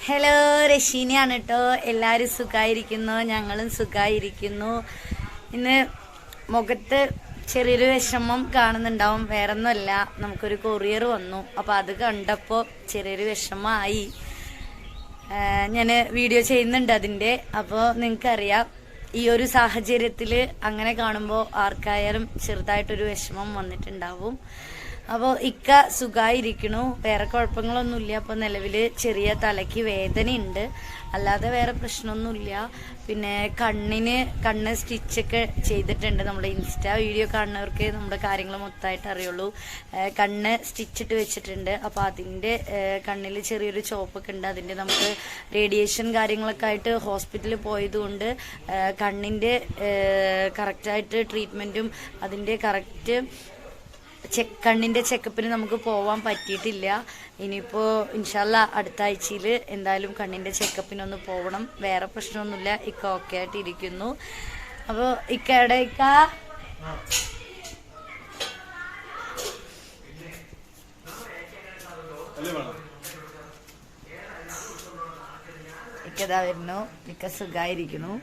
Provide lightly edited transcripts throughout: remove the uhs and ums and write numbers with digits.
Hello, രശീനയാണ് കേട്ടോ. എല്ലാവരും സുഖമായിരിക്കുന്നു, ഞങ്ങളും സുഖമായിരിക്കുന്നു. ഇന്ന് മുഖത്ത് ചെറിയൊരു വിഷമം കാണുന്നുണ്ടാവും. വേറൊന്നുമല്ല, നമുക്കൊരു കൊറിയർ വന്നു. അപ്പോൾ അത് കണ്ടപ്പോൾ ചെറിയൊരു വിഷമമായി. ഞാൻ വീഡിയോ ചെയ്യുന്നുണ്ട് അതിൻ്റെ. അപ്പോൾ നിങ്ങൾക്കറിയാം, ഈ ഒരു സാഹചര്യത്തിൽ അങ്ങനെ കാണുമ്പോൾ ആർക്കായാലും ചെറുതായിട്ടൊരു വിഷമം വന്നിട്ടുണ്ടാവും. അപ്പോൾ ഇക്ക സുഖമായിരിക്കണു, വേറെ കുഴപ്പങ്ങളൊന്നുമില്ല. അപ്പോൾ നിലവിൽ ചെറിയ തലയ്ക്ക് വേദനയുണ്ട്, അല്ലാതെ വേറെ പ്രശ്നമൊന്നുമില്ല. പിന്നെ കണ്ണ് സ്റ്റിച്ചൊക്കെ ചെയ്തിട്ടുണ്ട്. നമ്മുടെ ഇൻസ്റ്റാ വീഡിയോ കാണുന്നവർക്ക് നമ്മുടെ കാര്യങ്ങൾ മൊത്തമായിട്ട് അറിയുള്ളൂ. കണ്ണ് സ്റ്റിച്ചിട്ട് വെച്ചിട്ടുണ്ട്. അപ്പോൾ അതിൻ്റെ കണ്ണിൽ ചെറിയൊരു ചോപ്പൊക്കെ ഉണ്ട്. അതിൻ്റെ നമുക്ക് റേഡിയേഷൻ കാര്യങ്ങളൊക്കെ ആയിട്ട് ഹോസ്പിറ്റലിൽ പോയതുകൊണ്ട് കണ്ണിൻ്റെ കറക്റ്റായിട്ട് ട്രീറ്റ്മെൻറ്റും അതിൻ്റെ കറക്റ്റ് കണ്ണിൻ്റെ ചെക്കപ്പിന് നമുക്ക് പോവാൻ പറ്റിയിട്ടില്ല. ഇനിയിപ്പോൾ ഇൻഷാല്ല അടുത്ത ആഴ്ചയിൽ എന്തായാലും കണ്ണിൻ്റെ ചെക്കപ്പിനൊന്ന് പോകണം. വേറെ പ്രശ്നമൊന്നുമില്ല, ഇക്ക ഓക്കെ ആയിട്ട് ഇരിക്കുന്നു. അപ്പോൾ ഇക്കയുടെ ഇക്കതാ വരുന്നു. ഇക്ക സുഖമായിരിക്കുന്നു.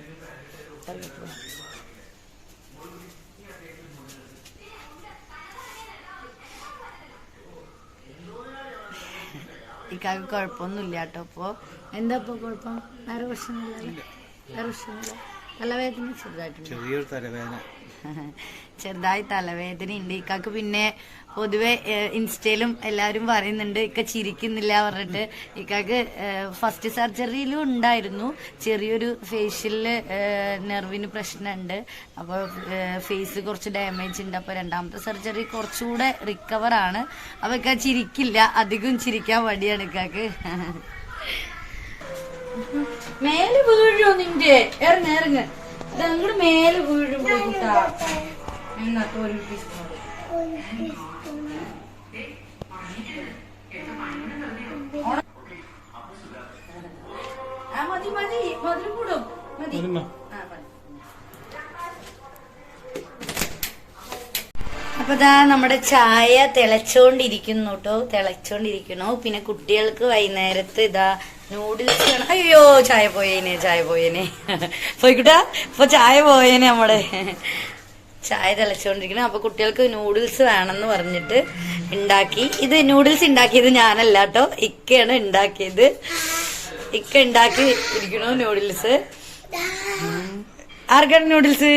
ഇക്കാക്ക് കുഴപ്പമൊന്നുമില്ല കേട്ടോ. അപ്പോൾ എന്താ ഇപ്പോൾ കുഴപ്പം? വേറെ പ്രശ്നമില്ല. തലവേദന ചെറുതായിട്ടുണ്ട്, ചെറുതായി തലവേദന ഉണ്ട് ഇക്കാക്ക്. പിന്നെ പൊതുവെ ഇൻസ്റ്റയിലും എല്ലാവരും പറയുന്നുണ്ട് ഇക്ക ചിരിക്കുന്നില്ല പറഞ്ഞിട്ട്. ഇക്കാക്ക് ഫസ്റ്റ് സർജറിയിലും ഉണ്ടായിരുന്നു ചെറിയൊരു ഫേഷ്യലില് നെർവിന് പ്രശ്നമുണ്ട്. അപ്പോൾ ഫേസ് കുറച്ച് ഡാമേജ് ഉണ്ട്. അപ്പോൾ രണ്ടാമത്തെ സർജറി കുറച്ചുകൂടെ റിക്കവറാണ്. അപ്പോൾ ഇക്ക ചിരിക്കില്ല, അധികം ചിരിക്കാൻ മടിയാണ് ഇക്കാക്ക്. മേലെ വീഴോ നിന്റെ? ഇറങ്ങ് അങ്ങോട്ട് മേലെ വീഴുമ്പോ മതി കൂടും മതി. അപ്പൊ ഇതാ നമ്മുടെ ചായ തിളച്ചോണ്ടിരിക്കുന്നു കേട്ടോ, തിളച്ചോണ്ടിരിക്കണു. പിന്നെ കുട്ടികൾക്ക് വൈകുന്നേരത്ത് ഇതാ നൂഡിൽസ് വേണം. അയ്യോ, ചായ പോയേനെ പോയിക്കൂട്ടാ. ഇപ്പൊ ചായ പോയേനെ നമ്മുടെ. ചായ തിളച്ചോണ്ടിരിക്കണം. അപ്പൊ കുട്ടികൾക്ക് നൂഡിൽസ് വേണമെന്ന് പറഞ്ഞിട്ട് ഉണ്ടാക്കി. ഇത് നൂഡിൽസ് ഉണ്ടാക്കിയത് ഞാനല്ല കേട്ടോ, ഇക്കയാണ് ഉണ്ടാക്കിയത്. ഇക്ക ഉണ്ടാക്കി ഇരിക്കണു നൂഡിൽസ്. ആർക്കാണ് നൂഡിൽസ്?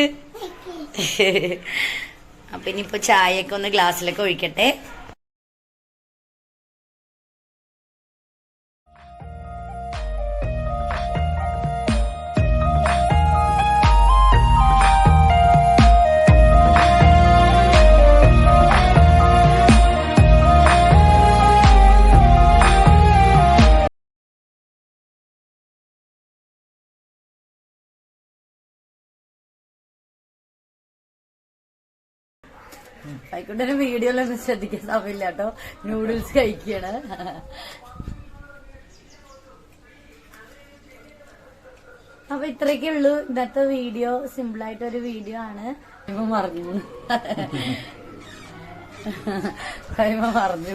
അപ്പൊ ഇനിയിപ്പോ ചായയൊക്കെ ഒന്ന് ഗ്ലാസ്സിലൊക്കെ ഒഴിക്കട്ടെ. ആയിക്കോട്ടെ, വീഡിയോയിലൊന്നും ശ്രദ്ധിക്കാൻ സമയമില്ല കേട്ടോ, നൂഡിൽസ് കഴിക്കാണ്. അപ്പൊ ഇത്രയൊക്കെ ഉള്ളൂ ഇന്നത്തെ വീഡിയോ. സിമ്പിളായിട്ടൊരു വീഡിയോ ആണ്. മറന്നു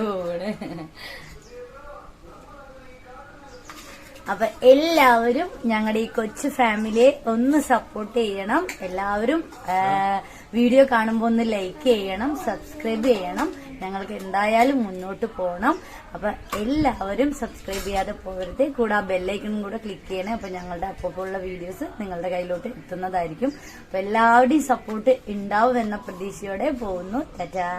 പോവാണ്. അപ്പൊ എല്ലാവരും ഞങ്ങളുടെ ഈ കൊച്ചു ഫാമിലിയെ ഒന്ന് സപ്പോർട്ട് ചെയ്യണം. എല്ലാവരും വീഡിയോ കാണുമ്പോൾ ഒന്ന് ലൈക്ക് ചെയ്യണം, സബ്സ്ക്രൈബ് ചെയ്യണം. ഞങ്ങൾക്ക് എന്തായാലും മുന്നോട്ട് പോകണം. അപ്പൊ എല്ലാവരും സബ്സ്ക്രൈബ് ചെയ്യാതെ പോകരുത്. കൂടെ ആ ബെല്ലൈക്കണും കൂടെ ക്ലിക്ക് ചെയ്യണേ. അപ്പൊ ഞങ്ങളുടെ അപ്പോഴുള്ള വീഡിയോസ് നിങ്ങളുടെ കയ്യിലോട്ട് എത്തുന്നതായിരിക്കും. അപ്പൊ എല്ലാവരുടെയും സപ്പോർട്ട് ഉണ്ടാവും എന്ന പ്രതീക്ഷയോടെ പോകുന്നു. ടാറ്റാ.